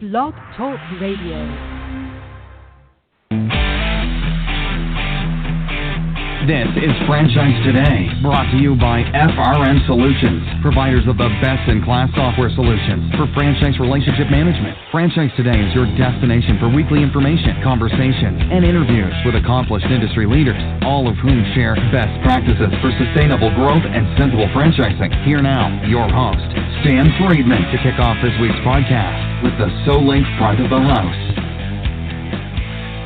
Blog Talk Radio. This is Franchise Today, brought to you by FRM Solutions, providers of the best-in-class software solutions for franchise relationship management. Franchise Today is your destination for weekly information, conversations, and interviews with accomplished industry leaders, all of whom share best practices for sustainable growth and sensible franchising. Here now, your host, Stan Friedman, to kick off this week's podcast with the SoLink front of the house.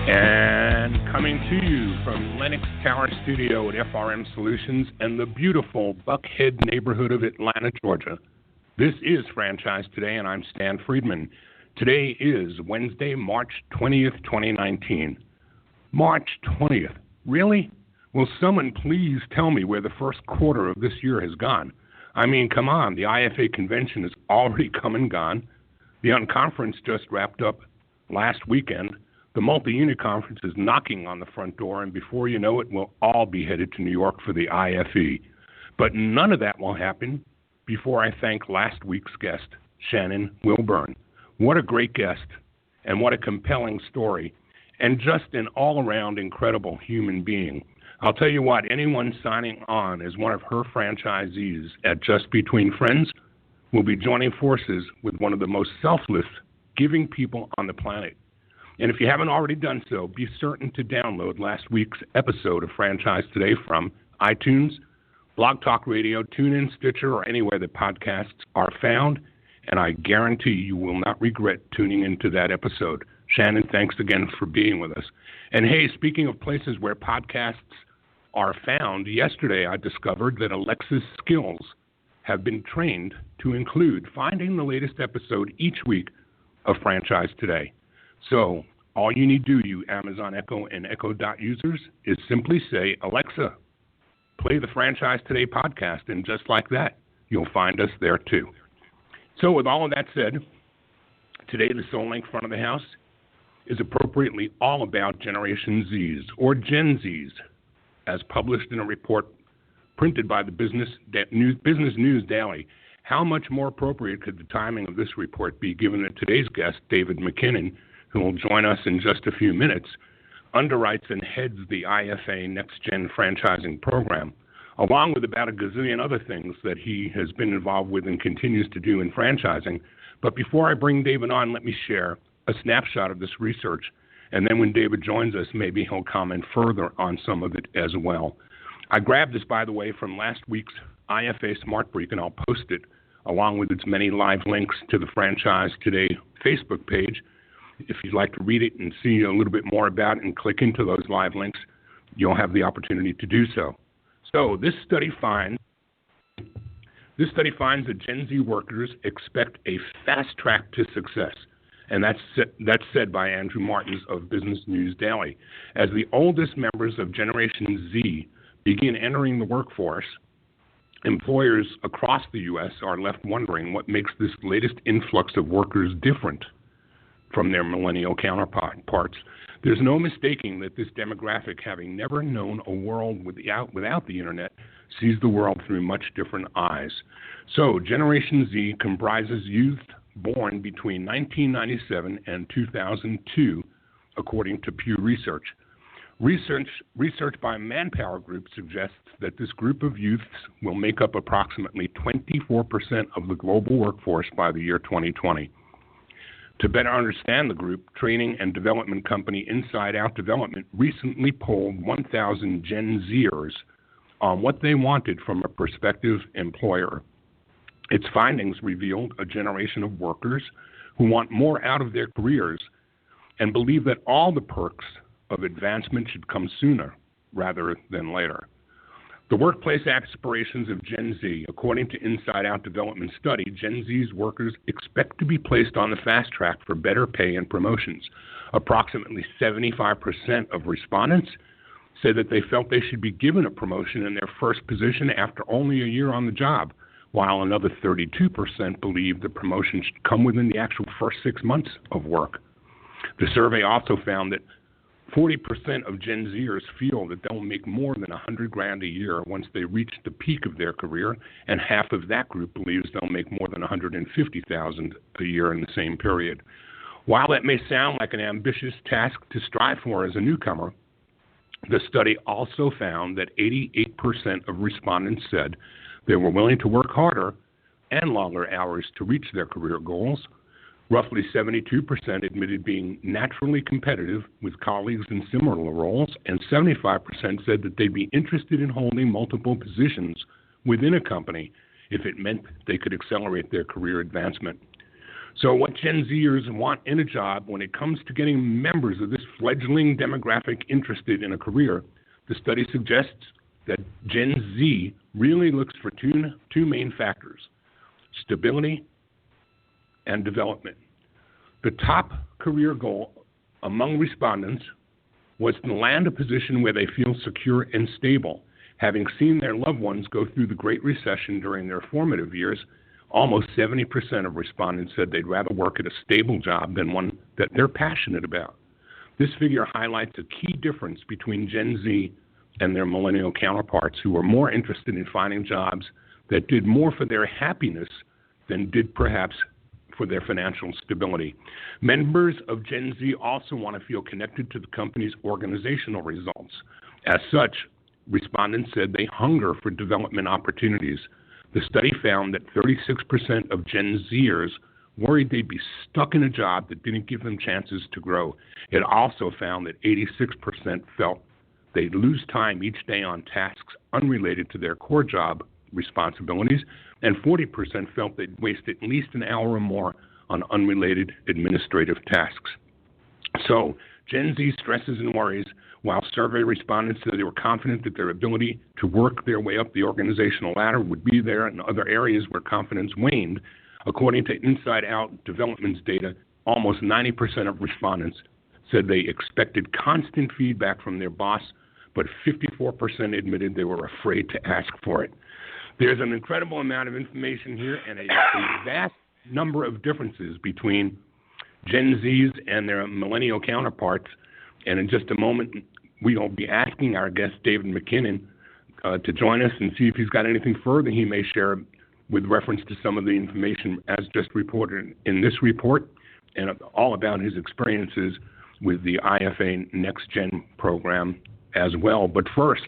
And coming to you from Lenox Tower Studio at FRM Solutions and the beautiful Buckhead neighborhood of Atlanta, Georgia, this is Franchise Today, and I'm Stan Friedman. Today is Wednesday, March 20th, 2019. March 20th. Really? Will someone please tell me where the first quarter of this year has gone? I mean, come on, the IFA convention has already come and gone. The Unconference just wrapped up last weekend. The multi-unit conference is knocking on the front door, and before you know it, we'll all be headed to New York for the IFE. But none of that will happen before I thank last week's guest, Shannon Wilburn. What a great guest, and what a compelling story, and just an all-around incredible human being. I'll tell you what, anyone signing on as one of her franchisees at Just Between Friends will be joining forces with one of the most selfless, giving people on the planet. And if you haven't already done so, be certain to download last week's episode of Franchise Today from iTunes, Blog Talk Radio, TuneIn, Stitcher, or anywhere that podcasts are found, and I guarantee you will not regret tuning into that episode. Shannon, thanks again for being with us. And hey, speaking of places where podcasts are found, yesterday I discovered that Alexa's skills have been trained to include finding the latest episode each week of Franchise Today. So all you need to do, you Amazon Echo and Echo Dot users, is simply say, Alexa, play the Franchise Today podcast, and just like that, you'll find us there too. So with all of that said, today the SoLink front of the house is appropriately all about Generation Zs, or Gen Zs, as published in a report printed by the Business News Daily. How much more appropriate could the timing of this report be, given that today's guest, David McKinnon, who will join us in just a few minutes, underwrites and heads the IFA NextGen Franchising program, along with about a gazillion other things that he has been involved with and continues to do in franchising. But before I bring David on, let me share a snapshot of this research, and then when David joins us, maybe he'll comment further on some of it as well. I grabbed this, by the way, from last week's IFA Smart Brief, and I'll post it along with its many live links to the Franchise Today Facebook page. If you'd like to read it and see a little bit more about it and click into those live links, you'll have the opportunity to do so. So this study finds that Gen Z workers expect a fast track to success, and that's said by Andrew Martins of Business News Daily. As the oldest members of Generation Z begin entering the workforce, employers across the U.S. are left wondering what makes this latest influx of workers different from their millennial counterparts. There's no mistaking that this demographic, having never known a world without the internet, sees the world through much different eyes. So Generation Z comprises youth born between 1997 and 2002, according to Pew Research. Research by Manpower Group suggests that this group of youths will make up approximately 24% of the global workforce by the year 2020. To better understand the group, training and development company Inside Out Development recently polled 1,000 Gen Zers on what they wanted from a prospective employer. Its findings revealed a generation of workers who want more out of their careers and believe that all the perks of advancement should come sooner rather than later. The workplace aspirations of Gen Z. According to Inside Out Development study, Gen Z's workers expect to be placed on the fast track for better pay and promotions. Approximately 75% of respondents say that they felt they should be given a promotion in their first position after only a year on the job, while another 32% believe the promotion should come within the actual first 6 months of work. The survey also found that 40% of Gen Zers feel that they'll make more than $100,000 a year once they reach the peak of their career, and half of that group believes they'll make more than $150,000 a year in the same period. While that may sound like an ambitious task to strive for as a newcomer, the study also found that 88% of respondents said they were willing to work harder and longer hours to reach their career goals. Roughly 72% admitted being naturally competitive with colleagues in similar roles, and 75% said that they'd be interested in holding multiple positions within a company if it meant they could accelerate their career advancement. So what Gen Zers want in a job when it comes to getting members of this fledgling demographic interested in a career, the study suggests that Gen Z really looks for two main factors: stability and development. The top career goal among respondents was to land a position where they feel secure and stable. Having seen their loved ones go through the Great Recession during their formative years, almost 70% of respondents said they'd rather work at a stable job than one that they're passionate about. This figure highlights a key difference between Gen Z and their millennial counterparts, who are more interested in finding jobs that did more for their happiness than did perhaps for their financial stability. Members of Gen Z also want to feel connected to the company's organizational results. As such, respondents said they hunger for development opportunities. The study found that 36% of Gen Zers worried they'd be stuck in a job that didn't give them chances to grow. It also found that 86% felt they'd lose time each day on tasks unrelated to their core job responsibilities, and 40% felt they'd waste at least an hour or more on unrelated administrative tasks. So, Gen Z stresses and worries, while survey respondents said they were confident that their ability to work their way up the organizational ladder would be there in other areas where confidence waned. According to Inside Out Development's data, almost 90% of respondents said they expected constant feedback from their boss, but 54% admitted they were afraid to ask for it. There's an incredible amount of information here and a vast number of differences between Gen Zs and their millennial counterparts. And in just a moment, we'll be asking our guest, David McKinnon, to join us and see if he's got anything further he may share with reference to some of the information as just reported in this report, and all about his experiences with the IFA NextGen program as well. But first,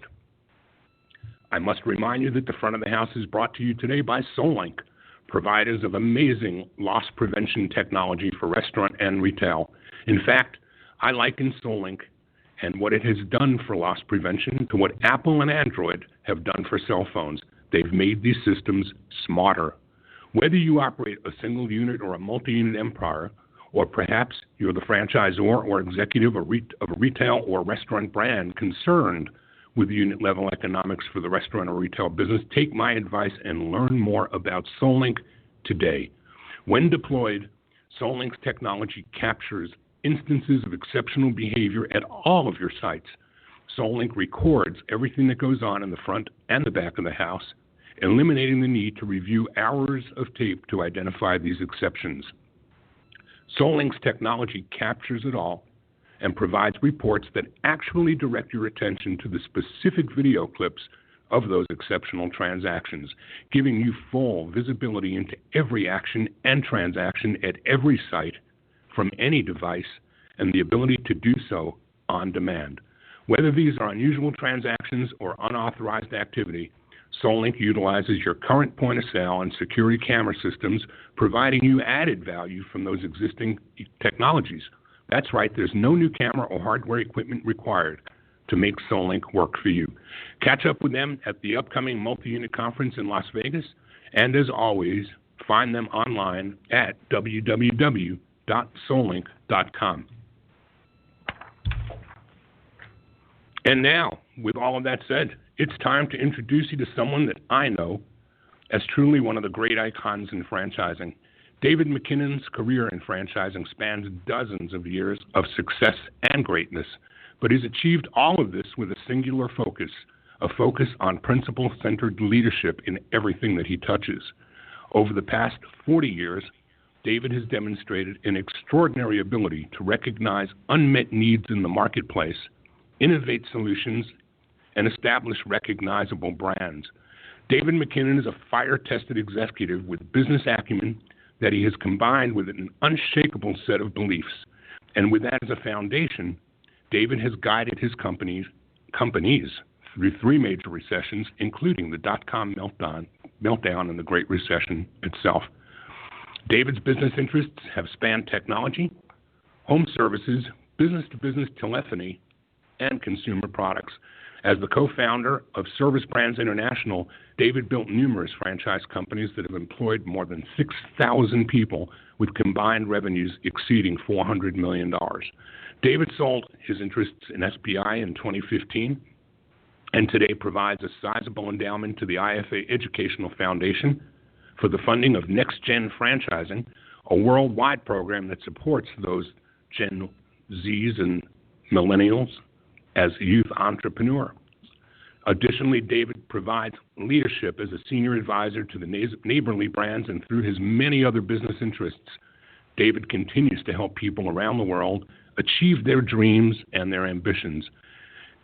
I must remind you that the front of the house is brought to you today by SolLink, providers of amazing loss prevention technology for restaurant and retail. In fact, I liken SolLink and what it has done for loss prevention to what Apple and Android have done for cell phones. They've made these systems smarter. Whether you operate a single unit or a multi-unit empire, or perhaps you're the franchisor or executive of a retail or restaurant brand concerned with unit-level economics for the restaurant or retail business, take my advice and learn more about SolLink today. When deployed, SolLink's technology captures instances of exceptional behavior at all of your sites. SolLink records everything that goes on in the front and the back of the house, eliminating the need to review hours of tape to identify these exceptions. SolLink's technology captures it all and provides reports that actually direct your attention to the specific video clips of those exceptional transactions, giving you full visibility into every action and transaction at every site from any device, and the ability to do so on demand. Whether these are unusual transactions or unauthorized activity, SolLink utilizes your current point of sale and security camera systems, providing you added value from those existing technologies. That's right, there's no new camera or hardware equipment required to make SolLink work for you. Catch up with them at the upcoming multi-unit conference in Las Vegas, and as always, find them online at www.sollink.com. And now, with all of that said, it's time to introduce you to someone that I know as truly one of the great icons in franchising. David McKinnon's career in franchising spans dozens of years of success and greatness, but he's achieved all of this with a singular focus, a focus on principle-centered leadership in everything that he touches. Over the past 40 years, David has demonstrated an extraordinary ability to recognize unmet needs in the marketplace, innovate solutions, and establish recognizable brands. David McKinnon is a fire-tested executive with business acumen, that he has combined with an unshakable set of beliefs. And with that as a foundation, David has guided his companies through 3 major recessions, including the dot-com meltdown and the Great Recession itself. David's business interests have spanned technology, home services, business-to-business telephony, and consumer products. As the co-founder of Service Brands International, David built numerous franchise companies that have employed more than 6,000 people with combined revenues exceeding $400 million. David sold his interests in SBI in 2015 and today provides a sizable endowment to the IFA Educational Foundation for the funding of NextGen Franchising, a worldwide program that supports those Gen Zs and millennials as youth entrepreneur. Additionally, David provides leadership as a senior advisor to the Neighborly Brands, and through his many other business interests, David continues to help people around the world achieve their dreams and their ambitions.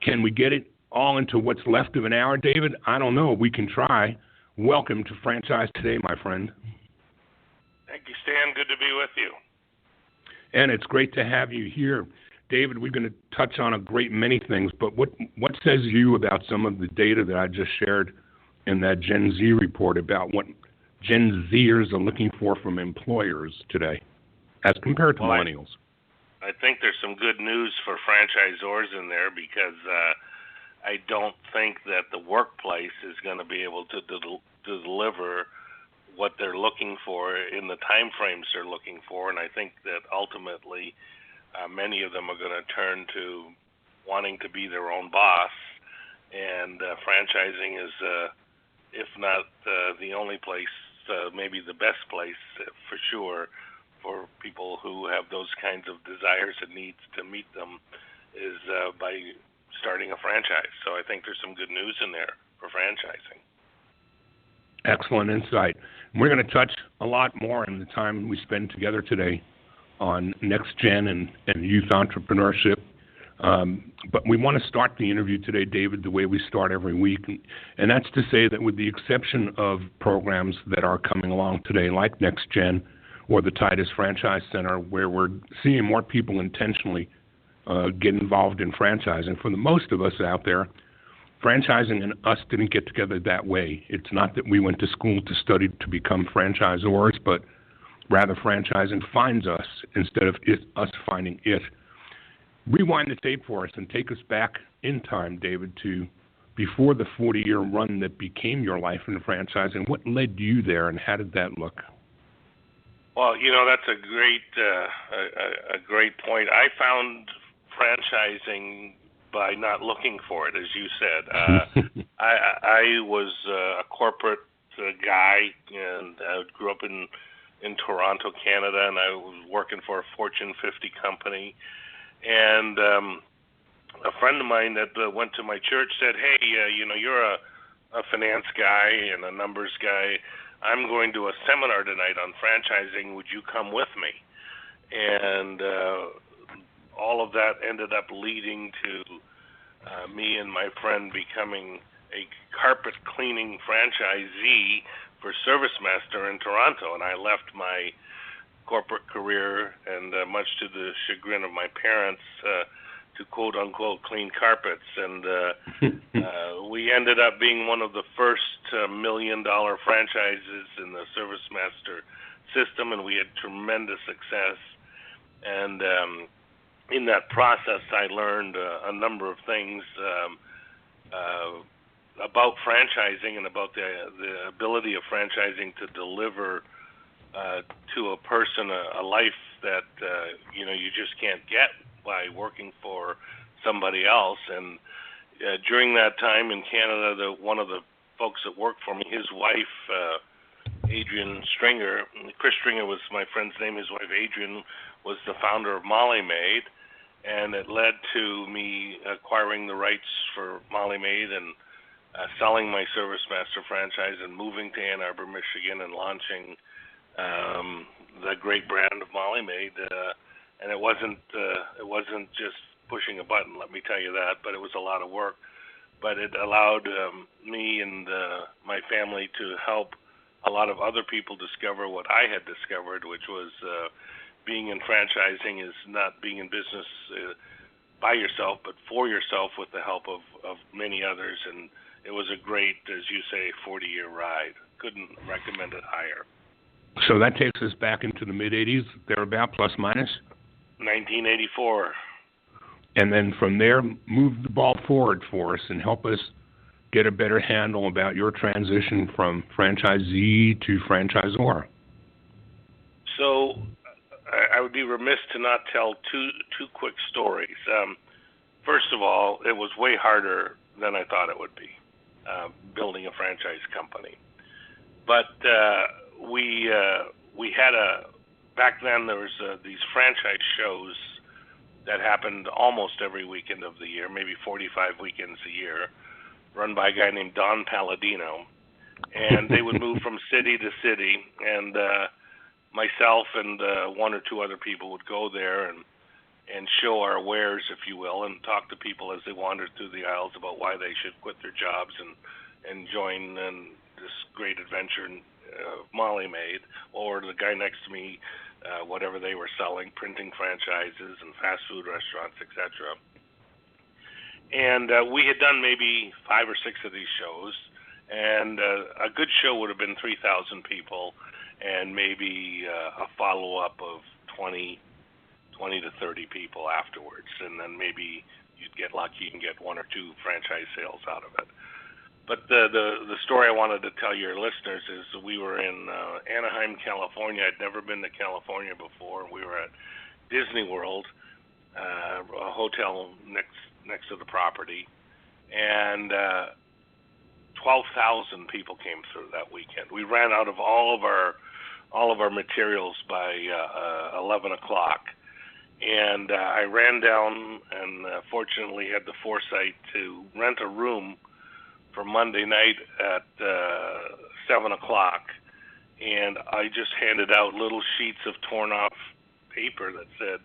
Can we get it all into what's left of an hour, David? I don't know. We can try. Welcome to Franchise Today, my friend. Thank you, Stan. Good to be with you. And it's great to have you here. David, we're going to touch on a great many things, but what says you about some of the data that I just shared in that Gen Z report about what Gen Zers are looking for from employers today as compared to millennials? I think there's some good news for franchisors in there because I don't think that the workplace is going to be able to deliver what they're looking for in the time frames they're looking for, and I think that ultimately many of them are going to turn to wanting to be their own boss, and franchising is, if not the only place, maybe the best place for sure for people who have those kinds of desires and needs to meet them is by starting a franchise. So I think there's some good news in there for franchising. Excellent insight. We're going to touch a lot more in the time we spend together today on NextGen and youth entrepreneurship. But we want to start the interview today, David, the way we start every week. And that's to say that with the exception of programs that are coming along today, like NextGen or the Titus Franchise Center, where we're seeing more people intentionally get involved in franchising, for the most of us out there, franchising and us didn't get together that way. It's not that we went to school to study to become franchisors, but rather franchising finds us instead of us finding it. Rewind the tape for us and take us back in time, David, to before the 40-year run that became your life in franchising. What led you there, and how did that look? Well, that's a great point. I found franchising by not looking for it, as you said. I was a corporate guy, and I grew up in Toronto, Canada, and I was working for a Fortune 50 company. And a friend of mine that went to my church said, "Hey, you're a finance guy and a numbers guy. I'm going to a seminar tonight on franchising. Would you come with me?" And all of that ended up leading to me and my friend becoming a carpet cleaning franchisee for ServiceMaster in Toronto. And I left my corporate career, and much to the chagrin of my parents, to quote-unquote clean carpets. And we ended up being one of the first $1 million franchises in the ServiceMaster system, and we had tremendous success. And in that process, I learned a number of things about franchising and about the ability of franchising to deliver to a person a life that you just can't get by working for somebody else. And during that time in Canada, one of the folks that worked for me, his wife, Adrian Stringer, Chris Stringer was my friend's name, his wife Adrian was the founder of Molly Maid, and it led to me acquiring the rights for Molly Maid and selling my ServiceMaster franchise and moving to Ann Arbor, Michigan, and launching the great brand of Molly Maid. And it wasn't just pushing a button, let me tell you that, but it was a lot of work. But it allowed me and my family to help a lot of other people discover what I had discovered, which was being in franchising is not being in business by yourself, but for yourself with the help of many others. And it was a great, as you say, 40-year ride. Couldn't recommend it higher. So that takes us back into the mid-'80s, thereabout, plus minus? 1984. And then from there, move the ball forward for us and help us get a better handle about your transition from franchisee to franchisor. So I would be remiss to not tell two quick stories. First of all, it was way harder than I thought it would be, building a franchise company. But we had back then there was these franchise shows that happened almost every weekend of the year, maybe 45 weekends a year, run by a guy named Don Palladino. And they would move from city to city, and myself and one or two other people would go there and show our wares, if you will, and talk to people as they wandered through the aisles about why they should quit their jobs and join this great adventure Molly made, or the guy next to me, whatever they were selling, printing franchises and fast food restaurants, etc. And we had done maybe 5 or 6 of these shows, and a good show would have been 3,000 people, and maybe a follow-up of 20 to 30 people afterwards, and then maybe you'd get lucky and get 1 or 2 franchise sales out of it. But the story I wanted to tell your listeners is we were in Anaheim, California. I'd never been to California before. We were at Disney World, a hotel next to the property, and 12,000 people came through that weekend. We ran out of all of our materials by 11 o'clock, and I ran down and fortunately had the foresight to rent a room for Monday night at 7 o'clock, and I just handed out little sheets of torn off paper that said,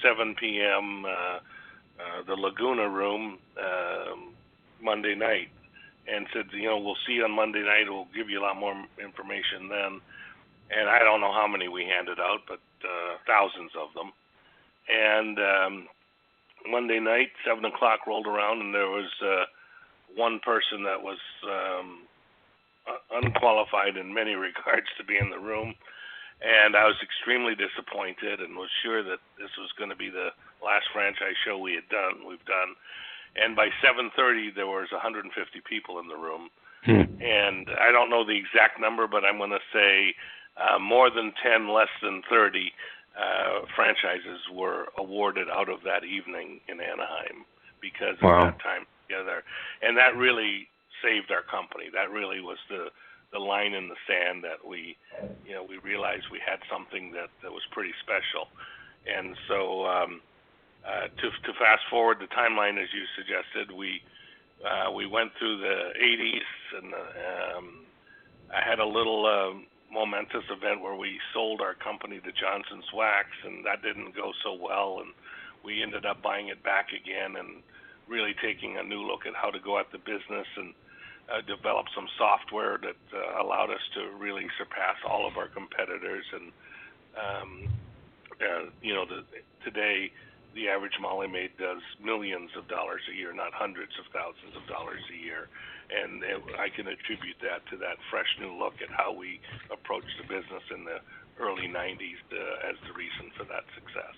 7 p.m. The Laguna room Monday night, and said, we'll see you on Monday night. We'll give you a lot more information then. And I don't know how many we handed out, but thousands of them. And Monday night, 7 o'clock rolled around, and there was one person that was unqualified in many regards to be in the room, and I was extremely disappointed and was sure that this was going to be the last franchise show we've done. And by 7:30, there was 150 people in the room, and I don't know the exact number, but I'm going to say more than 10, less than 30 franchises were awarded out of that evening in Anaheim because of that time together, and that really saved our company. That really was the line in the sand that we realized we had something that was pretty special. And so to fast forward the timeline, as you suggested, we went through the 80s, and I had a little momentous event where we sold our company to Johnson's Wax, and that didn't go so well, and we ended up buying it back again and really taking a new look at how to go at the business and develop some software that allowed us to really surpass all of our competitors. And today the average Molly maid does millions of dollars a year, not hundreds of thousands of dollars a year. And I can attribute that to that fresh new look at how we approached the business in the early 90s as the reason for that success.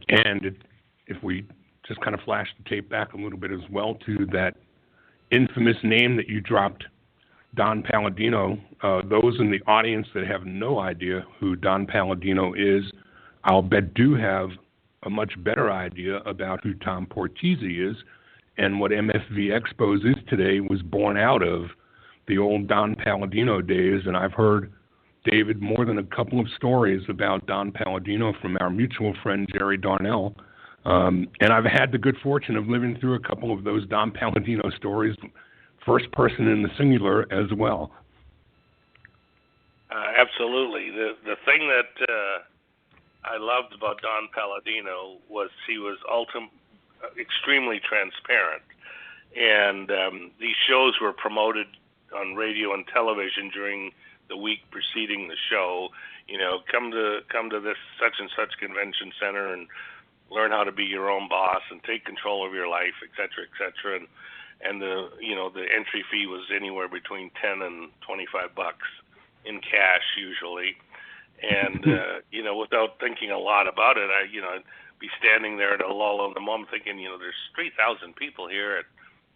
And if we just kind of flash the tape back a little bit as well to that infamous name that you dropped, Don Palladino. Those in the audience that have no idea who Don Palladino is, I'll bet do have a much better idea about who Tom Portese is, and what MFV Expos is today was born out of the old Don Palladino days. And I've heard, David, more than a couple of stories about Don Palladino from our mutual friend Jerry Darnell. And I've had the good fortune of living through a couple of those Don Palladino stories, first person in the singular as well. Absolutely. The thing that I loved about Don Palladino was he was extremely transparent. And these shows were promoted on radio and television during the week preceding the show. Come to this such and such convention center and learn how to be your own boss and take control of your life, et cetera, et cetera. And the entry fee was anywhere between $10 and $25 in cash usually. And without thinking a lot about it, I'd be standing there at a lull of the moment thinking, there's 3,000 people here at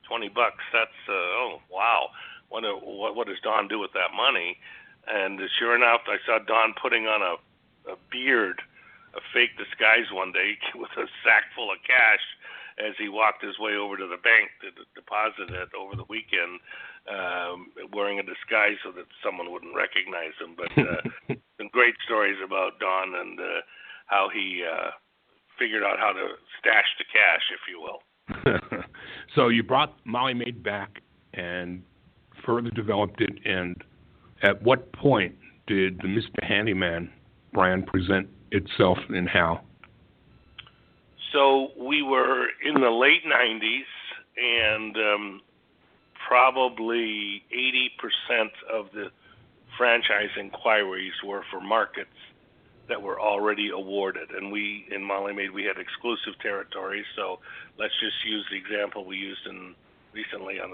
$20. That's oh wow. What does Don do with that money? And sure enough, I saw Don putting on a beard, a fake disguise one day with a sack full of cash as he walked his way over to the bank to deposit it over the weekend, wearing a disguise so that someone wouldn't recognize him. But some great stories about Don and how he figured out how to stash the cash, if you will. So you brought Molly Maid back and further developed it, and at what point did the Mr. Handyman brand present itself and how? So we were in the late 90s, and probably 80% of the franchise inquiries were for markets that were already awarded. And we, in Molly Maid, we had exclusive territories. So let's just use the example we used recently on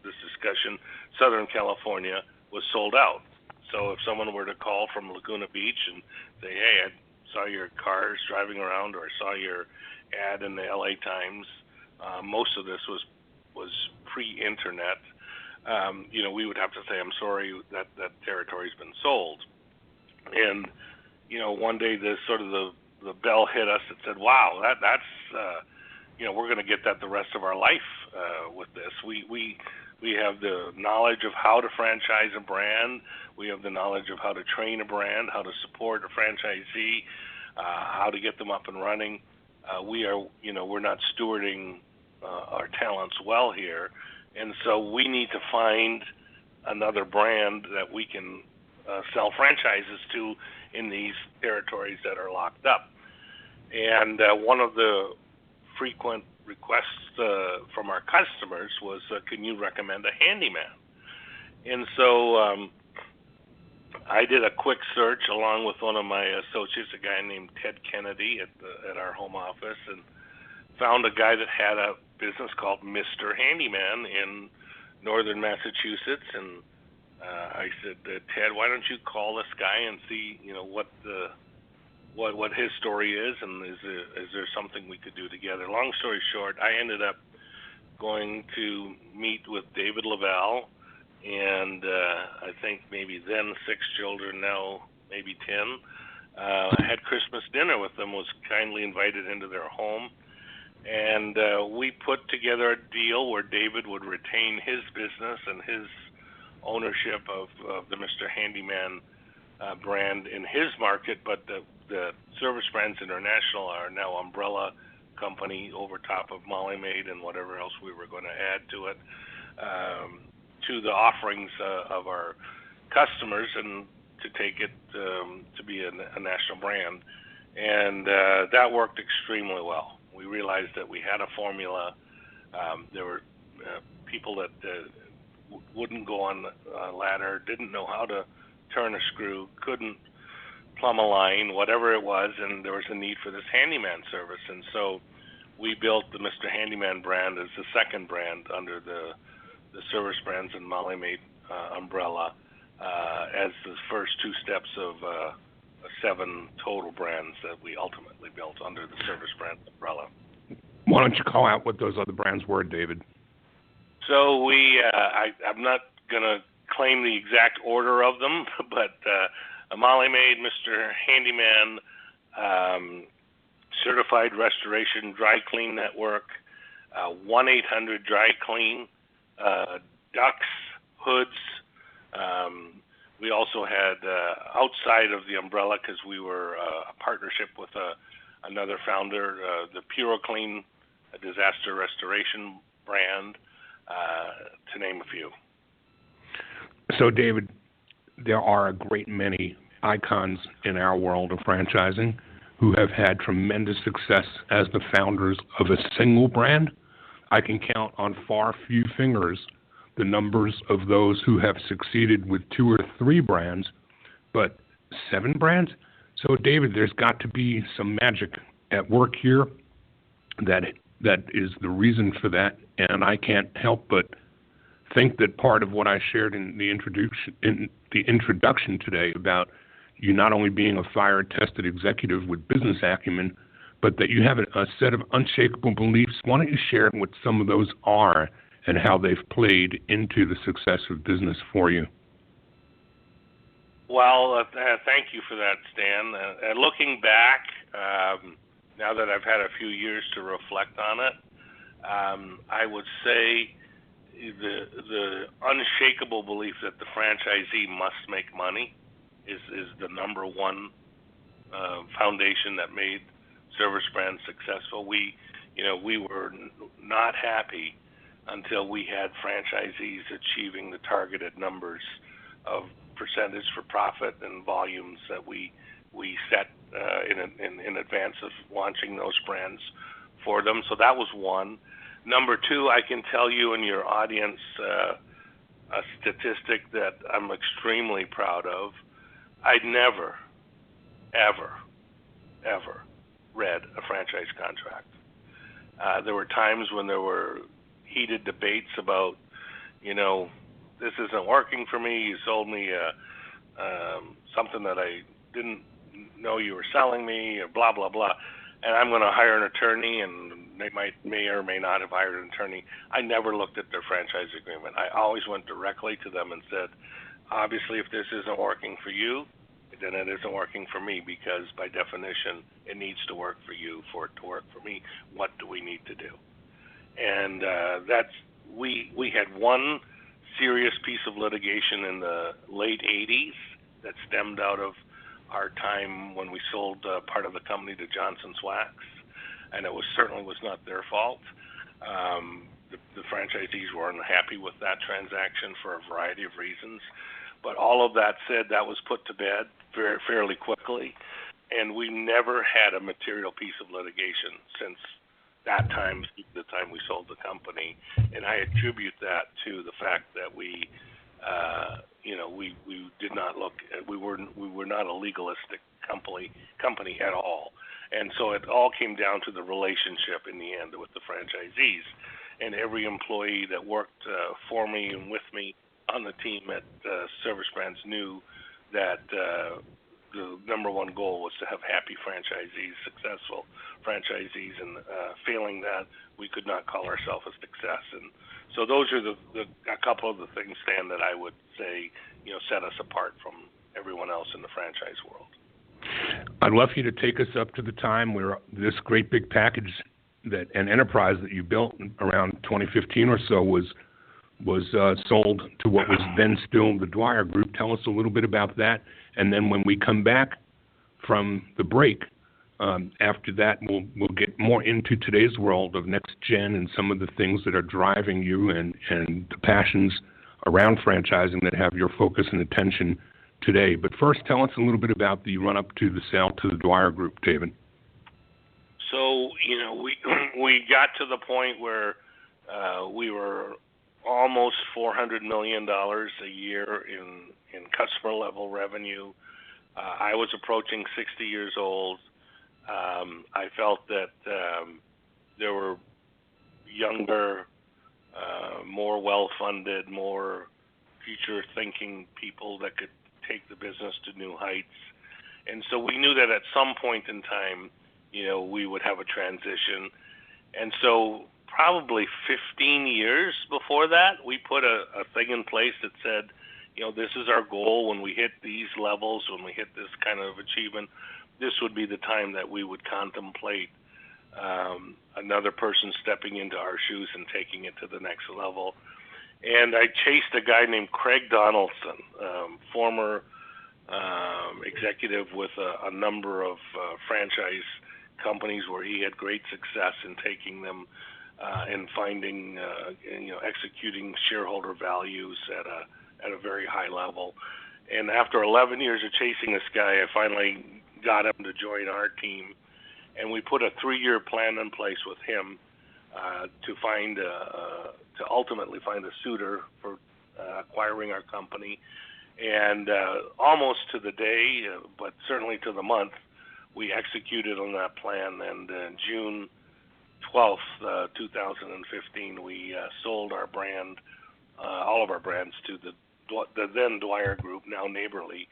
this discussion. Southern California was sold out. So if someone were to call from Laguna Beach and say, hey, I saw your cars driving around, or I saw your ad in the LA Times, most of this was pre-internet, we would have to say, I'm sorry, that territory's been sold. And, one day the bell hit us that said, wow, that's we're going to get that the rest of our life with this. We have the knowledge of how to franchise a brand. We have the knowledge of how to train a brand, how to support a franchisee, how to get them up and running. We're not stewarding our talents well here, and so we need to find another brand that we can sell franchises to in these territories that are locked up. And one of the frequent requests from our customers was, can you recommend a handyman? And so I did a quick search along with one of my associates, a guy named Ted Kennedy at our home office, and found a guy that had a business called Mr. Handyman in northern Massachusetts. And I said, Ted, why don't you call this guy and see, what his story is, and is there something we could do together? Long story short, I ended up going to meet with David Lavelle, and I think maybe then 6 children, now maybe 10. I had Christmas dinner with them, was kindly invited into their home, and we put together a deal where David would retain his business and his ownership of the Mr. Handyman brand in his market, but the Service Brands International are now umbrella company over top of Molly Maid and whatever else we were going to add to it, to the offerings of our customers, and to take it to be a national brand. And that worked extremely well. We realized that we had a formula. There were people that wouldn't go on a ladder, didn't know how to turn a screw, couldn't plumb a line, whatever it was, and there was a need for this handyman service. And so we built the Mr. Handyman brand as the second brand under the Service Brands and Molly Maid umbrella, as the first 2 steps of 7 total brands that we ultimately built under the Service Brands umbrella. Why don't you call out what those other brands were, David? So I'm not going to claim the exact order of them, but Molly Maid, Mr. Handyman, Certified Restoration Dry Clean Network, 1-800 Dry Clean, ducks, hoods. We also had outside of the umbrella, because we were a partnership with another founder, the PuroClean, a disaster restoration brand, to name a few. So, David, there are a great many icons in our world of franchising who have had tremendous success as the founders of a single brand. I can count on far few fingers the numbers of those who have succeeded with 2 or 3 brands, but 7 brands? So, David, there's got to be some magic at work here that is the reason for that, and I can't help but think that part of what I shared in the introduction today about you not only being a fire-tested executive with business acumen, but that you have a set of unshakable beliefs. Why don't you share what some of those are and how they've played into the success of business for you? Well, thank you for that, Stan. Looking back, now that I've had a few years to reflect on it, I would say the unshakable belief that the franchisee must make money is the number one foundation that made Service Brands successful. We were not happy until we had franchisees achieving the targeted numbers of percentage for profit and volumes that we set in advance of launching those brands for them. So that was one. Number 2, I can tell you and your audience a statistic that I'm extremely proud of. I'd never, ever read a franchise contract. There were times when there were heated debates about, this isn't working for me. You sold me something that I didn't know you were selling me, or blah, blah, blah. And I'm going to hire an attorney, and they may or may not have hired an attorney. I never looked at their franchise agreement. I always went directly to them and said, obviously, if this isn't working for you, then it isn't working for me, because by definition, it needs to work for you for it to work for me. What do we need to do? And we had one serious piece of litigation in the late 80s that stemmed out of our time when we sold part of the company to Johnson's Wax, and it certainly was not their fault. The franchisees were unhappy with that transaction for a variety of reasons. But all of that said, that was put to bed fairly quickly, and we never had a material piece of litigation since that time, the time we sold the company. And I attribute that to the fact that we did not look. We were not a legalistic company at all, and so it all came down to the relationship in the end with the franchisees. And every employee that worked for me and with me on the team at Service Brands knew that the number one goal was to have happy franchisees, successful franchisees, and failing that, we could not call ourselves a success. And so those are a couple of the things, Stan, that I would say set us apart from everyone else in the franchise world. I'd love for you to take us up to the time where this great big package an enterprise that you built around 2015 or so was sold to what was then still the Dwyer Group. Tell us a little bit about that. And then when we come back from the break, after that, we'll get more into today's world of NextGen and some of the things that are driving you and the passions around franchising that have your focus and attention today. But first, tell us a little bit about the run-up to the sale to the Dwyer Group, David. So, we got to the point where we were almost $400 million a year in customer level revenue. I was approaching 60 years old. I felt that there were younger, more well-funded, more future-thinking people that could take the business to new heights. And so we knew that at some point in time, we would have a transition. And so probably 15 years before that, we put a thing in place that said, this is our goal. When we hit these levels, when we hit this kind of achievement, this would be the time that we would contemplate another person stepping into our shoes and taking it to the next level. And I chased a guy named Craig Donaldson, former executive with a number of franchise companies where he had great success in taking them and finding, executing shareholder values at a very high level. And after 11 years of chasing this guy, I finally got him to join our team, and we put a 3-year plan in place with him to to ultimately find a suitor for acquiring our company. And almost to the day, but certainly to the month, we executed on that plan. And June 12th, 2015, we sold our brand, all of our brands, to the then Dwyer Group, now Neighborly,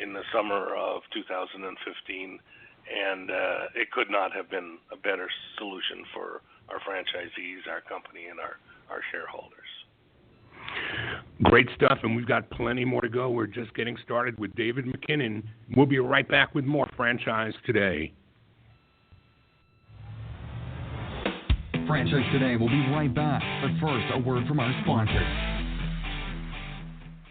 in the summer of 2015. And it could not have been a better solution for our franchisees, our company, and our shareholders. Great stuff, and we've got plenty more to go. We're just getting started with David McKinnon. We'll be right back with more Franchise Today. Franchise Today will be right back, but first, a word from our sponsors.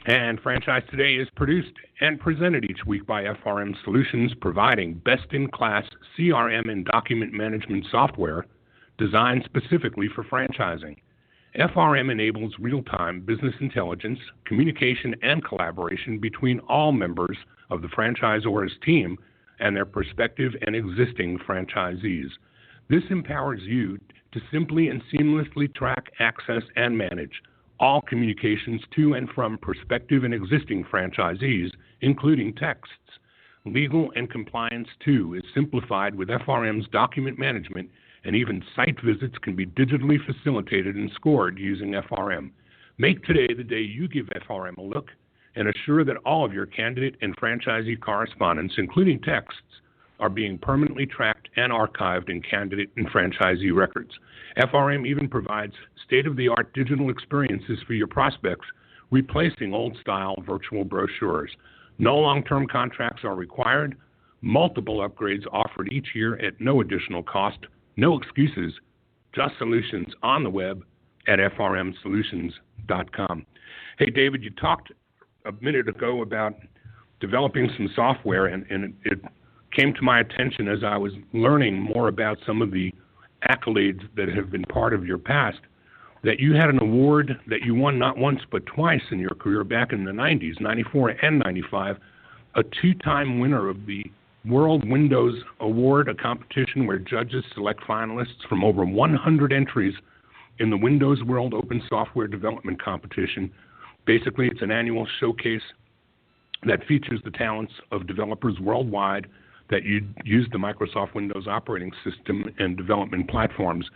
And Franchise Today is produced and presented each week by FRM Solutions, providing best-in-class CRM and document management software designed specifically for franchising. FRM enables real-time business intelligence, communication, and collaboration between all members of the franchisor's team and their prospective and existing franchisees. This empowers you to simply and seamlessly track, access, and manage all communications to and from prospective and existing franchisees, including texts. Legal and compliance, too, is simplified with FRM's document management, and even site visits can be digitally facilitated and scored using FRM. Make today the day you give FRM a look, and assure that all of your candidate and franchisee correspondence, including texts, are being permanently tracked and archived in candidate and franchisee records. FRM even provides state-of-the-art digital experiences for your prospects, replacing old-style virtual brochures. No long-term contracts are required. Multiple upgrades offered each year at no additional cost. No excuses, just solutions on the web at frmsolutions.com. Hey, David, you talked a minute ago about developing some software, and it came to my attention as I was learning more about some of the accolades that have been part of your past, that you had an award that you won not once but twice in your career back in the 90s, 94 and 95, a two-time winner of the World Windows Award, a competition where judges select finalists from over 100 entries in the Windows World Open Software Development Competition. Basically, it's an annual showcase that features the talents of developers worldwide that use the Microsoft Windows operating system and development platforms.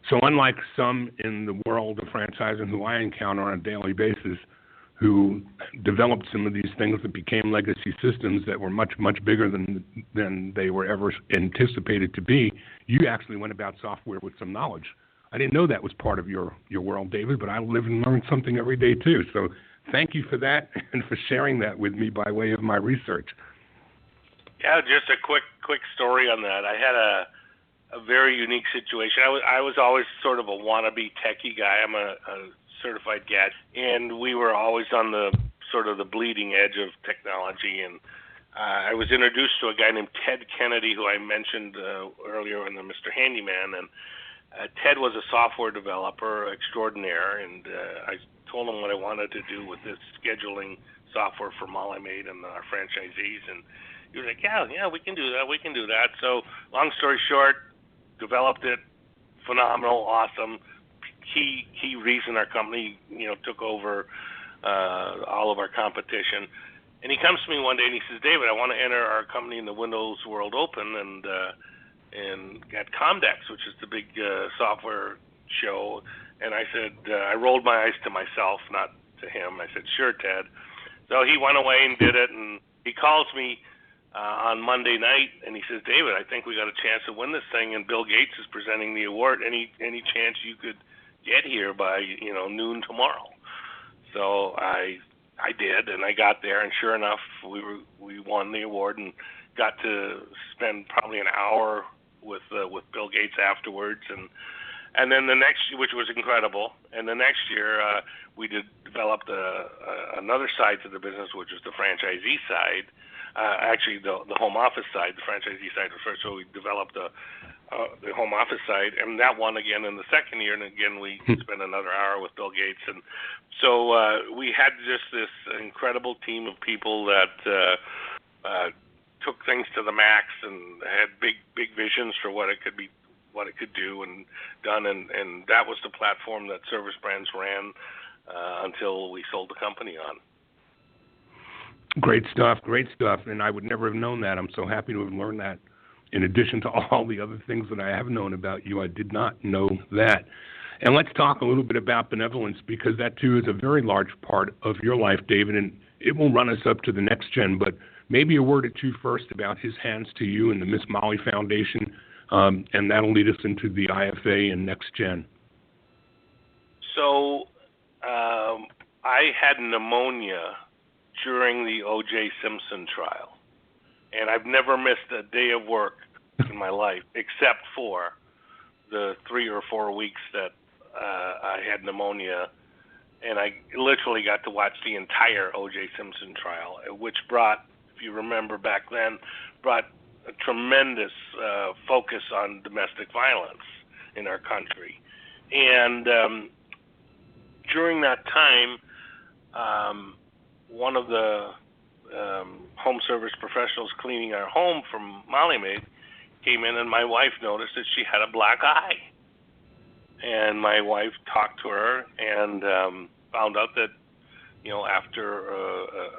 So unlike some in the world of franchising who I encounter on a daily basis, who developed some of these things that became legacy systems that were much, much bigger than they were ever anticipated to be, you actually went about software with some knowledge. I didn't know that was part of your world, David, but I live and learn something every day too. So thank you for that and for sharing that with me by way of my research. Yeah, just a quick story on that. I had a very unique situation. I was always sort of a wannabe techie guy. I'm a certified GAD, and we were always on the sort of the bleeding edge of technology. And I was introduced to a guy named Ted Kennedy, who I mentioned earlier in the Mr. Handyman. And Ted was a software developer extraordinaire, and I told him what I wanted to do with this scheduling software for Molly Maid and our franchisees. And he was like, yeah, we can do that. So long story short, developed it, phenomenal, awesome. Key reason our company, took over all of our competition. And he comes to me one day and he says, David, I want to enter our company in the Windows World Open and at Comdex, which is the big software show. And I said, I rolled my eyes to myself, not to him. I said, sure, Ted. So he went away and did it, and he calls me on Monday night, and he says, David, I think we got a chance to win this thing, and Bill Gates is presenting the award. Any chance you could get here by noon tomorrow? So I did, and I got there, and sure enough, we won the award and got to spend probably an hour with Bill Gates afterwards, and then the next, which was incredible, and the next year we developed another side to the business, which was the franchisee side. Actually, the home office side, the franchisee side was first, so we developed the home office side, and that won again in the second year, and again we spent another hour with Bill Gates. And so we had just this incredible team of people that took things to the max and had big visions for what it could what it could do and done, and that was the platform that Service Brands ran until we sold the company on. Great stuff, and I would never have known that. I'm so happy to have learned that. In addition to all the other things that I have known about you, I did not know that. And let's talk a little bit about benevolence, because that too is a very large part of your life, David, and it will run us up to the next gen, but maybe a word or two first about His Hands to You and the Miss Molly Foundation, and that'll lead us into the IFA and next gen. So I had pneumonia during the O.J. Simpson trial, and I've never missed a day of work in my life except for the 3 or 4 weeks that I had pneumonia, and I literally got to watch the entire O.J. Simpson trial, which brought, if you remember back then, brought a tremendous focus on domestic violence in our country. And during that time, one of the home service professionals cleaning our home from Molly Maid came in, and my wife noticed that she had a black eye. And my wife talked to her and found out that, after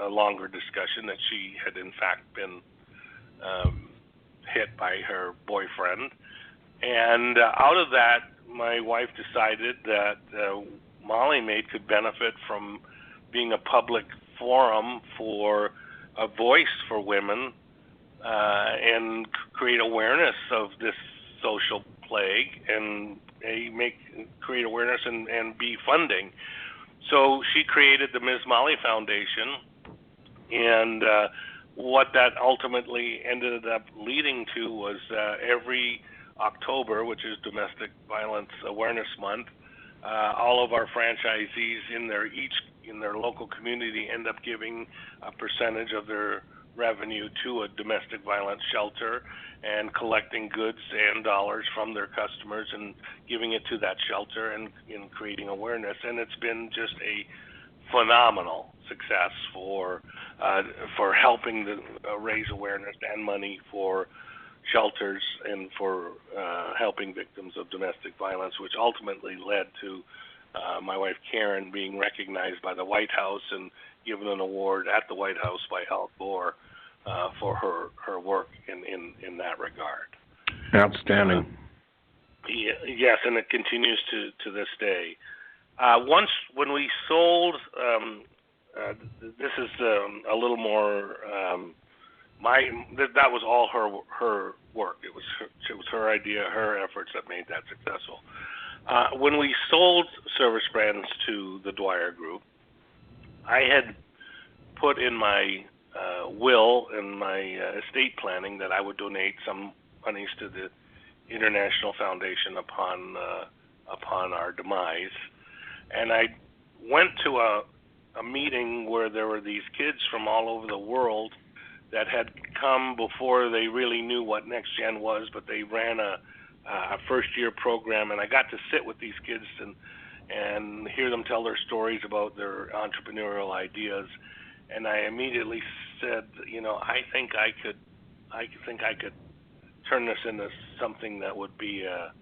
a longer discussion, that she had in fact been hit by her boyfriend. And out of that, my wife decided that Molly Maid could benefit from being a public forum for a voice for women and create awareness of this social plague and create awareness and be funding. So she created the Ms. Molly Foundation, and what that ultimately ended up leading to was every October, which is Domestic Violence Awareness Month, all of our franchisees in their local community end up giving a percentage of their revenue to a domestic violence shelter and collecting goods and dollars from their customers and giving it to that shelter and creating awareness. And it's been just a phenomenal success for helping raise awareness and money for shelters and for helping victims of domestic violence, which ultimately led to my wife Karen being recognized by the White House and given an award at the White House by Al Gore for her work in that regard. Outstanding. Yes, and it continues to this day. When we sold, this is a little more. That was all her work. It was her idea, her efforts that made that successful. When we sold Service Brands to the Dwyer Group, I had put in my will and my estate planning that I would donate some monies to the International Foundation upon our demise. And I went to a meeting where there were these kids from all over the world that had come before they really knew what NextGen was, but they ran a first-year program, and I got to sit with these kids and hear them tell their stories about their entrepreneurial ideas. And I immediately said, I think I could turn this into something that would be a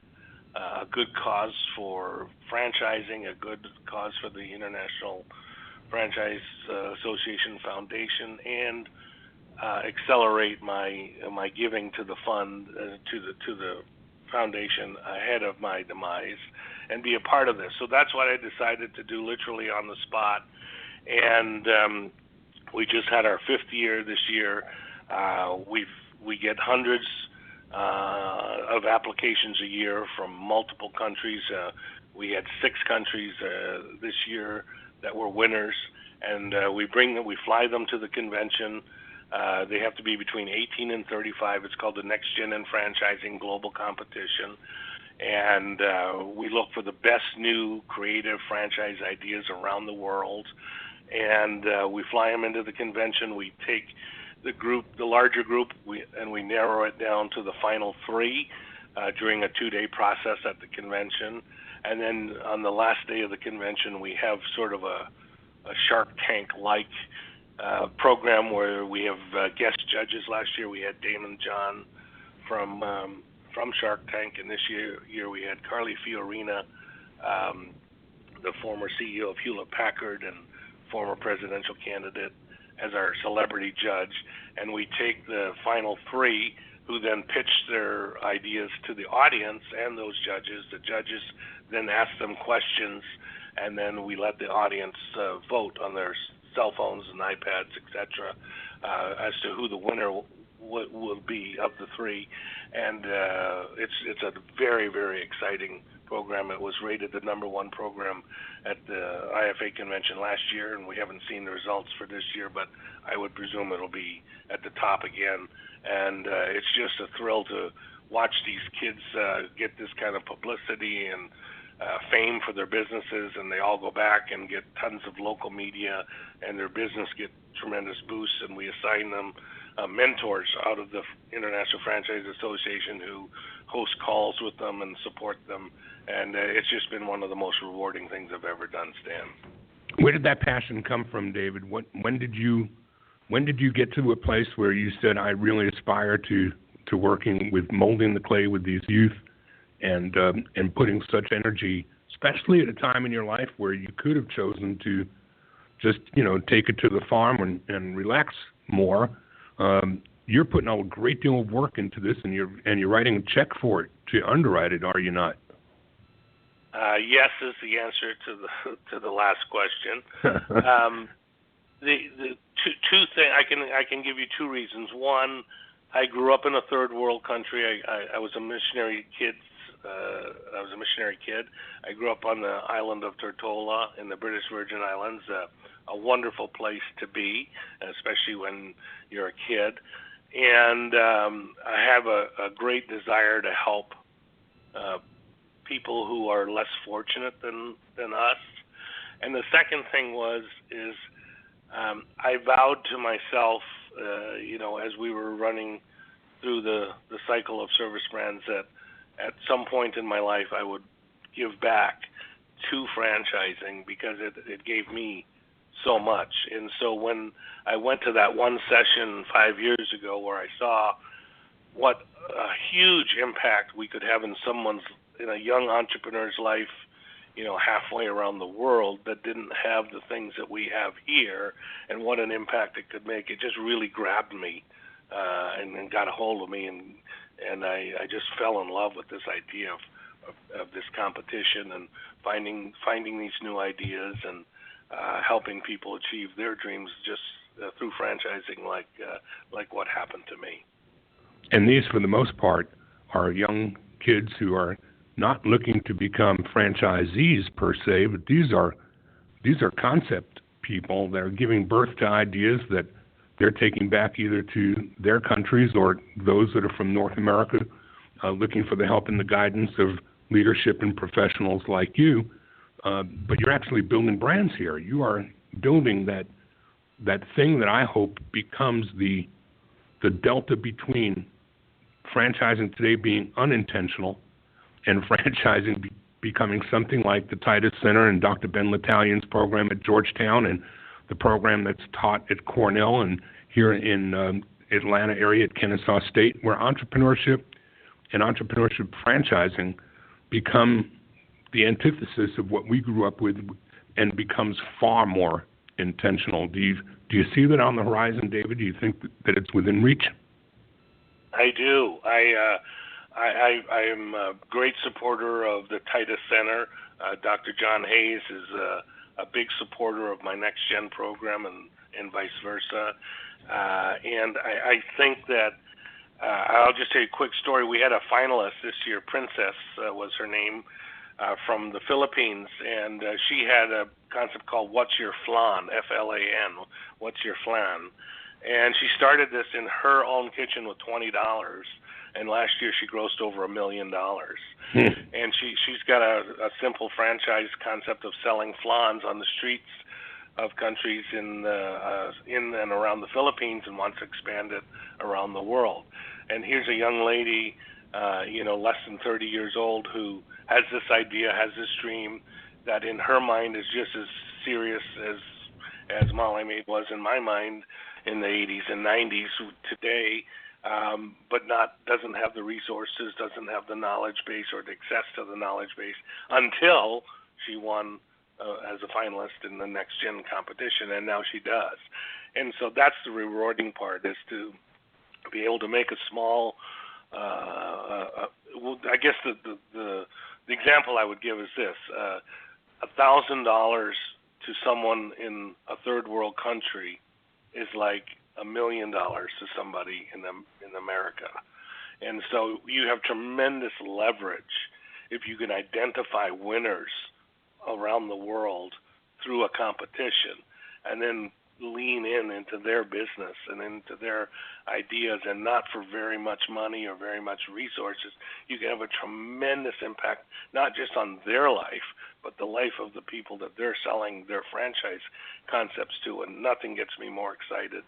good cause for franchising, a good cause for the International Franchise Association Foundation, and accelerate my giving to the fund, to the foundation ahead of my demise, and be a part of this. So that's what I decided to do, literally on the spot. And we just had our 5th year this year. We get hundreds of applications a year from multiple countries. We had 6 countries this year that were winners, and we fly them to the convention. They have to be between 18 and 35. It's called the NextGen Franchising Global Competition. And we look for the best new creative franchise ideas around the world. And we fly them into the convention. We take the larger group, and we narrow it down to the final 3 during a 2-day process at the convention. And then on the last day of the convention, we have sort of a Shark Tank-like program where we have guest judges. Last year we had Damon John from from Shark Tank, and this year we had Carly Fiorina, the former CEO of Hewlett-Packard and former presidential candidate, as our celebrity judge, and we take the final three who then pitch their ideas to the audience and those judges. The judges then ask them questions, and then we let the audience vote on their cell phones and iPads, etc., as to who the winner will be of the three. And it's a very, very exciting program. It was rated the #1 program at the IFA convention last year, and we haven't seen the results for this year, but I would presume it'll be at the top again. And it's just a thrill to watch these kids get this kind of publicity and fame for their businesses, and they all go back and get tons of local media, and their business get tremendous boosts, and we assign them mentors out of the International Franchise Association who host calls with them and support them, and it's just been one of the most rewarding things I've ever done, Stan. Where did that passion come from, David? When did you get to a place where you said, I really aspire to working with molding the clay with these youth and putting such energy, especially at a time in your life where you could have chosen to just, take it to the farm and relax more? You're putting a great deal of work into this, and you're writing a check for it to underwrite it, are you not? Yes is the answer to the last question. The two things I can give you two reasons. One, I grew up in a third world country. I was a missionary kid. I grew up on the island of Tortola in the British Virgin Islands. A wonderful place to be, especially when you're a kid. And I have a great desire to help people who are less fortunate than us. And the second thing is I vowed to myself, as we were running through the cycle of service brands, that at some point in my life I would give back to franchising because it gave me so much. And so when I went to that one session 5 years ago where I saw what a huge impact we could have in a young entrepreneur's life, halfway around the world, that didn't have the things that we have here, and what an impact it could make, it just really grabbed me and got a hold of me, and I just fell in love with this idea of this competition and finding these new ideas and helping people achieve their dreams just through franchising, like what happened to me. And these, for the most part, are young kids who are not looking to become franchisees per se, but these are concept people that are giving birth to ideas that they're taking back either to their countries or those that are from North America, looking for the help and the guidance of leadership and professionals like you. But you're actually building brands here. You are building that thing that I hope becomes the delta between franchising today being unintentional and franchising becoming something like the Titus Center and Dr. Ben L'Italien's program at Georgetown and the program that's taught at Cornell and here in Atlanta area at Kennesaw State, where entrepreneurship and entrepreneurship franchising become the antithesis of what we grew up with and becomes far more intentional. Do you see that on the horizon, David? Do you think that it's within reach? I do. I am a great supporter of the Titus Center. Dr. John Hayes is a big supporter of my NextGen program and vice versa. And I think that I'll just tell you a quick story. We had a finalist this year, Princess was her name, from the Philippines, and she had a concept called What's Your Flan, F-L-A-N, What's Your Flan? And she started this in her own kitchen with $20, and last year she grossed over $1 million. And she's got a simple franchise concept of selling flans on the streets of countries in and around the Philippines, and wants to expand it around the world. And here's a young lady, less than 30 years old, who has this idea, has this dream that in her mind is just as serious as Molly Maid was in my mind in the 80s and 90s. Today, but doesn't have the resources, doesn't have the knowledge base or the access to the knowledge base until she won as a finalist in the NextGen competition, and now she does. And so that's the rewarding part, is to be able to make a small, I guess the example I would give is this, $1,000 to someone in a third world country is like $1 million to somebody in America. And so you have tremendous leverage if you can identify winners around the world through a competition and then lean into their business and into their ideas, and not for very much money or very much resources. You can have a tremendous impact, not just on their life, but the life of the people that they're selling their franchise concepts to. And nothing gets me more excited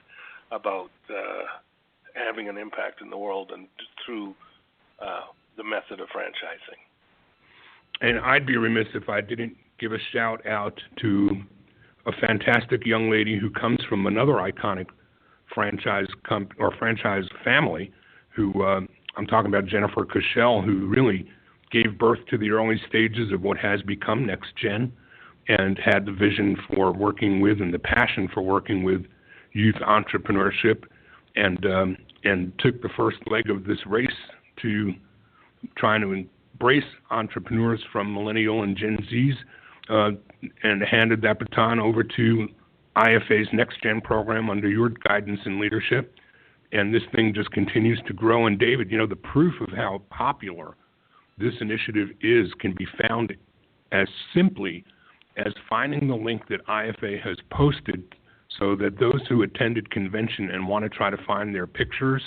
about having an impact in the world and through the method of franchising. And I'd be remiss if I didn't give a shout out to a fantastic young lady who comes from another iconic franchise family, who I'm talking about Jennifer Cushell, who really gave birth to the early stages of what has become NextGen, and had the vision for working with and the passion for working with youth entrepreneurship, and took the first leg of this race to trying to embrace entrepreneurs from millennial and Gen Zs, and handed that baton over to IFA's NextGen program under your guidance and leadership. And this thing just continues to grow. And David, the proof of how popular this initiative can be found as simply as finding the link that IFA has posted, so that those who attended convention and want to try to find their pictures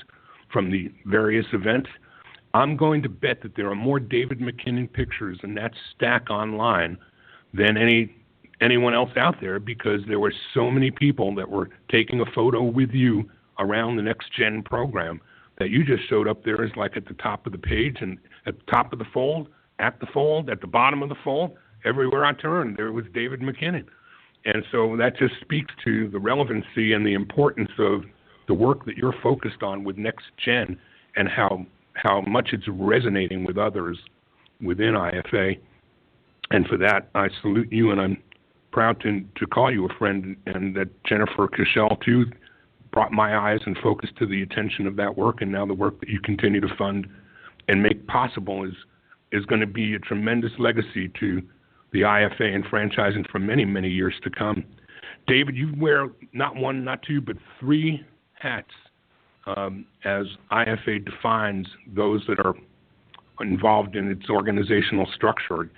from the various events, I'm going to bet that there are more David McKinnon pictures in that stack online than anyone else out there, because there were so many people that were taking a photo with you around the NextGen program that you just showed up there as like at the top of the page, and at the top of the fold, at the bottom of the fold, everywhere I turned, there was David McKinnon. And so that just speaks to the relevancy and the importance of the work that you're focused on with NextGen, and how much it's resonating with others within IFA. And for that, I salute you, and I'm proud to call you a friend, and that Jennifer Cushell, too, brought my eyes and focus to the attention of that work, and now the work that you continue to fund and make possible is going to be a tremendous legacy to the IFA and franchising for many, many years to come. David, you wear not one, not two, but three hats as IFA defines those that are involved in its organizational structure.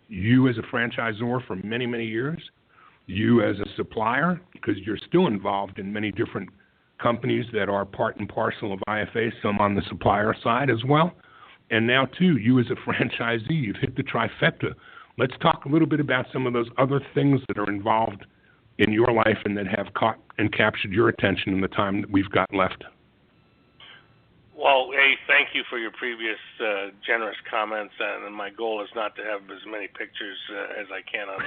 You as a franchisor for many, many years, you as a supplier, because you're still involved in many different companies that are part and parcel of IFA, some on the supplier side as well, and now, too, you as a franchisee, you've hit the trifecta. Let's talk a little bit about some of those other things that are involved in your life and that have caught and captured your attention in the time that we've got left. Well, A, thank you for your previous generous comments, and my goal is not to have as many pictures as I can on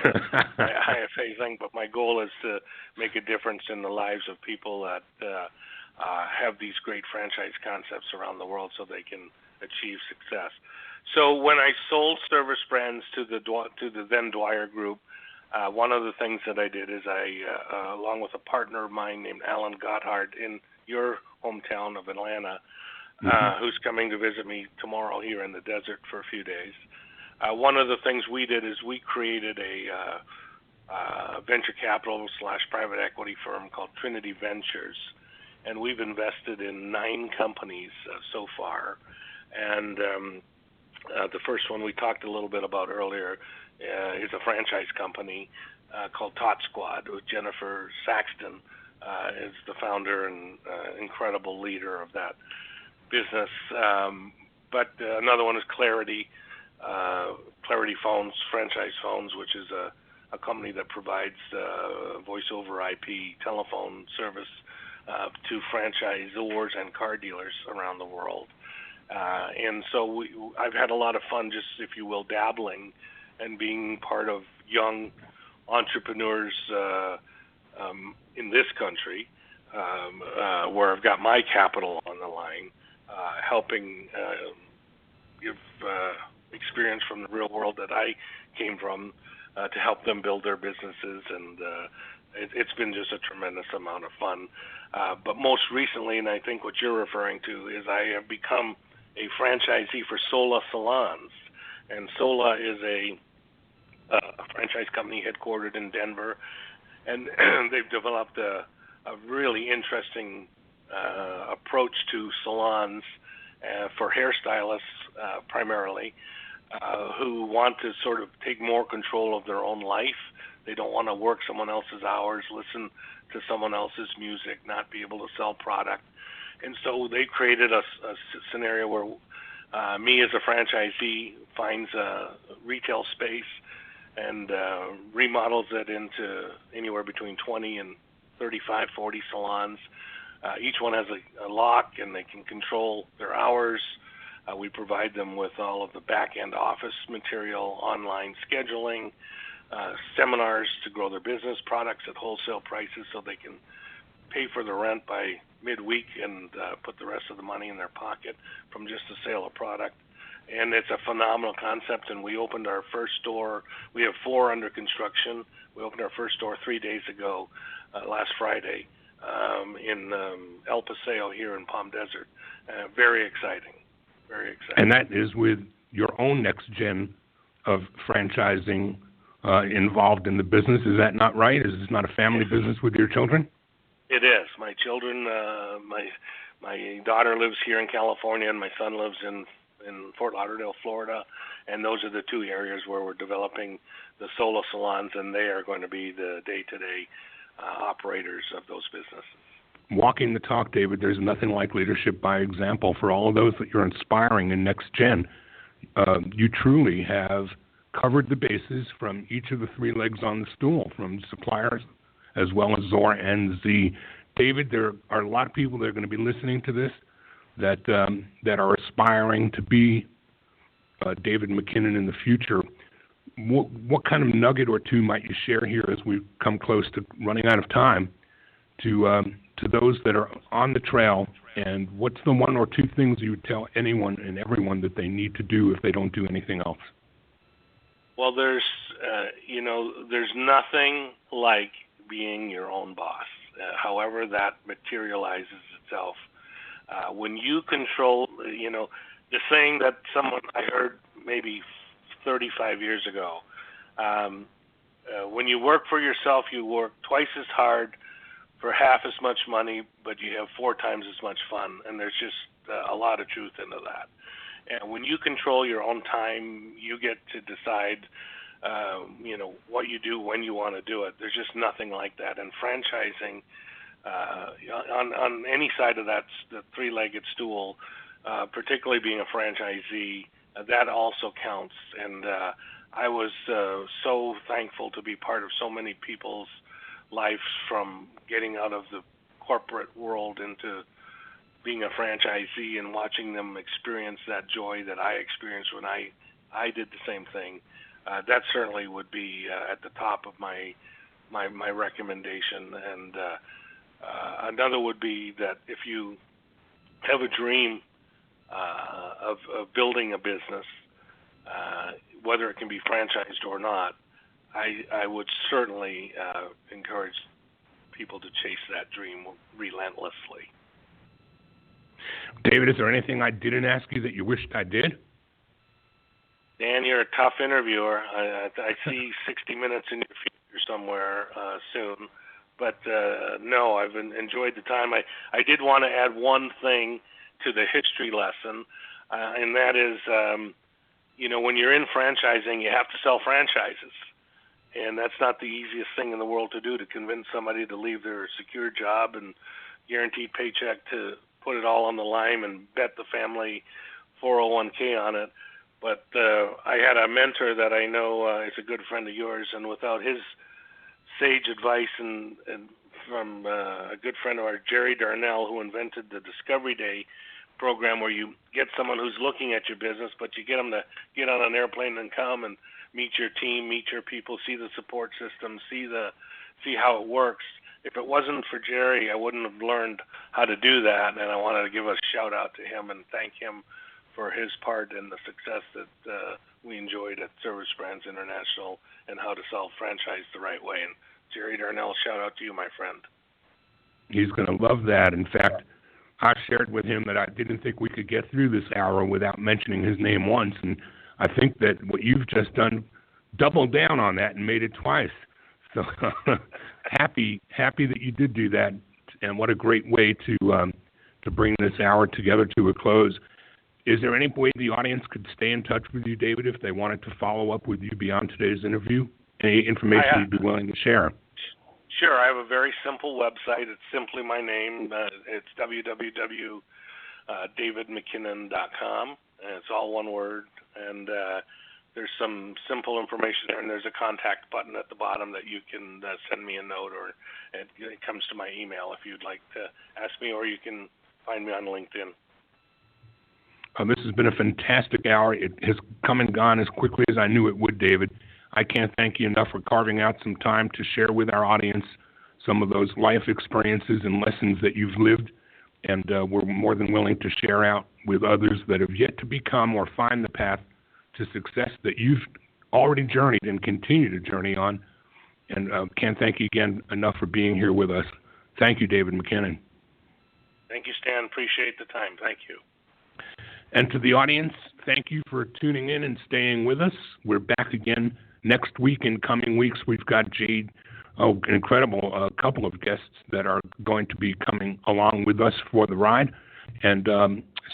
the IFA thing, but my goal is to make a difference in the lives of people that have these great franchise concepts around the world so they can achieve success. So when I sold Service Brands to the then Dwyer Group, one of the things that I did is I, along with a partner of mine named Alan Gotthard in your hometown of Atlanta, who's coming to visit me tomorrow here in the desert for a few days. One of the things we did is we created a venture capital / private equity firm called Trinity Ventures, and we've invested in 9 companies so far. And the first one we talked a little bit about earlier is a franchise company called Tot Squad, with Jennifer Saxton is the founder and incredible leader of that business. But another one is Clarity Phones, Franchise Phones, which is a company that provides voice over IP telephone service to franchisors and car dealers around the world. And so I've had a lot of fun just, if you will, dabbling and being part of young entrepreneurs in this country where I've got my capital on the line, helping give experience from the real world that I came from to help them build their businesses, and it's been just a tremendous amount of fun. But most recently, and I think what you're referring to, is I have become a franchisee for Sola Salons, and Sola is a franchise company headquartered in Denver, and they've developed a really interesting approach to salons for hairstylists primarily, who want to sort of take more control of their own life. They don't want to work someone else's hours, listen to someone else's music, not be able to sell product. And so they created a scenario where me as a franchisee finds a retail space and remodels it into anywhere between 20 and 35, 40 salons. Each one has a lock, and they can control their hours. We provide them with all of the back-end office material, online scheduling, seminars to grow their business, products at wholesale prices so they can pay for the rent by midweek and put the rest of the money in their pocket from just the sale of product. And it's a phenomenal concept, and we opened our first store. We have 4 under construction. We opened our first store 3 days ago, last Friday, in El Paseo here in Palm Desert. Very exciting. Very exciting. And that is with your own NextGen of franchising involved in the business. Is that not right? Is this not a family business with your children? It is. My children, my daughter lives here in California, and my son lives in Fort Lauderdale, Florida, and those are the 2 areas where we're developing the Sola Salons, and they are going to be the day-to-day operators of those businesses. Walking the talk, David. There's nothing like leadership by example. For all of those that you're inspiring in NextGen, you truly have covered the bases from each of the 3 legs on the stool, from suppliers as well as Zor and Z. David, there are a lot of people that are going to be listening to this that are aspiring to be David McKinnon in the future. What kind of nugget or 2 might you share here as we come close to running out of time to those that are on the trail, and what's the 1 or 2 things you would tell anyone and everyone that they need to do if they don't do anything else? Well, there's nothing like being your own boss, however that materializes itself. When you control, the saying that someone I heard maybe 35 years ago, when you work for yourself, you work twice as hard for half as much money, but you have 4 times as much fun, and there's just a lot of truth into that. And when you control your own time, you get to decide, what you do when you want to do it. There's just nothing like that. And franchising, on any side of that, the 3-legged stool, particularly being a franchisee, that also counts. And I was so thankful to be part of so many people's lives, from getting out of the corporate world into being a franchisee and watching them experience that joy that I experienced when I did the same thing. That certainly would be at the top of my recommendation. And another would be that if you have a dream of building a business, whether it can be franchised or not, I would certainly encourage people to chase that dream relentlessly. David, is there anything I didn't ask you that you wished I did? Dan, you're a tough interviewer. I see 60 Minutes in your future somewhere soon. But no, I've enjoyed the time. I did want to add one thing to the history lesson, and that is, when you're in franchising, you have to sell franchises. And that's not the easiest thing in the world to do, to convince somebody to leave their secure job and guaranteed paycheck to put it all on the line and bet the family 401k on it. But I had a mentor that I know is a good friend of yours, and without his sage advice and from a good friend of ours, Jerry Darnell, who invented the Discovery Day program, where you get someone who's looking at your business, but you get them to get on an airplane and come and meet your team, meet your people, see the support system, see how it works. if it wasn't for Jerry, I wouldn't have learned how to do that. And I wanted to give a shout out to him and thank him for his part in the success that we enjoyed at Service Brands International and how to sell franchise the right way. And Jerry Darnell, shout out to you, my friend. He's going to love that. In fact, I shared with him that I didn't think we could get through this hour without mentioning his name once, and I think that what you've just done doubled down on that and made it twice. So happy that you did do that, and what a great way to bring this hour together to a close. Is there any way the audience could stay in touch with you, David, if they wanted to follow up with you beyond today's interview? Any information you'd be willing to share? Sure. I have a very simple website. It's simply my name. It's www.davidmckinnon.com, and it's all one word. And there's some simple information there, and there's a contact button at the bottom that you can send me a note, or it comes to my email if you'd like to ask me, or you can find me on LinkedIn. This has been a fantastic hour. It has come and gone as quickly as I knew it would, David. I can't thank you enough for carving out some time to share with our audience some of those life experiences and lessons that you've lived, and we're more than willing to share out with others that have yet to become or find the path to success that you've already journeyed and continue to journey on. And can't thank you again enough for being here with us. Thank you, David McKinnon. Thank you, Stan. Appreciate the time. Thank you. And to the audience, thank you for tuning in and staying with us. We're back again next week. In coming weeks, we've got Jade, an incredible couple of guests that are going to be coming along with us for the ride. And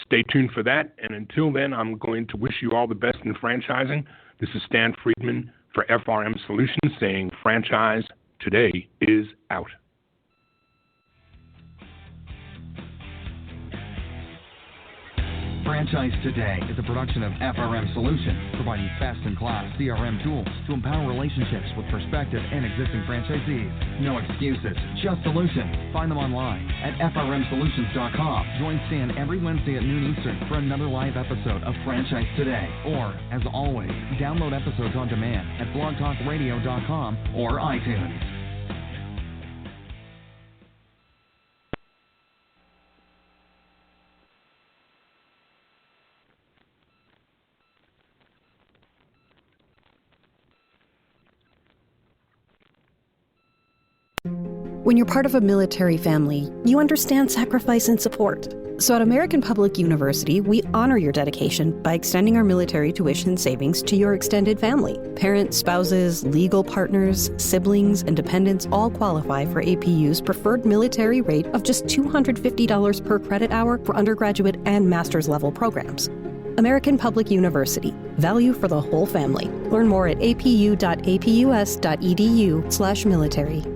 stay tuned for that. And until then, I'm going to wish you all the best in franchising. This is Stan Friedman for FRM Solutions saying franchise today is out. Franchise Today is a production of FRM Solutions, providing best-in-class CRM tools to empower relationships with prospective and existing franchisees. No excuses, just solutions. Find them online at frmsolutions.com. Join Stan every Wednesday at noon Eastern for another live episode of Franchise Today. Or, as always, download episodes on demand at blogtalkradio.com or iTunes. When you're part of a military family, you understand sacrifice and support. So at American Public University, we honor your dedication by extending our military tuition savings to your extended family. Parents, spouses, legal partners, siblings, and dependents all qualify for APU's preferred military rate of just $250 per credit hour for undergraduate and master's level programs. American Public University. Value for the whole family. Learn more at apu.apus.edu/military.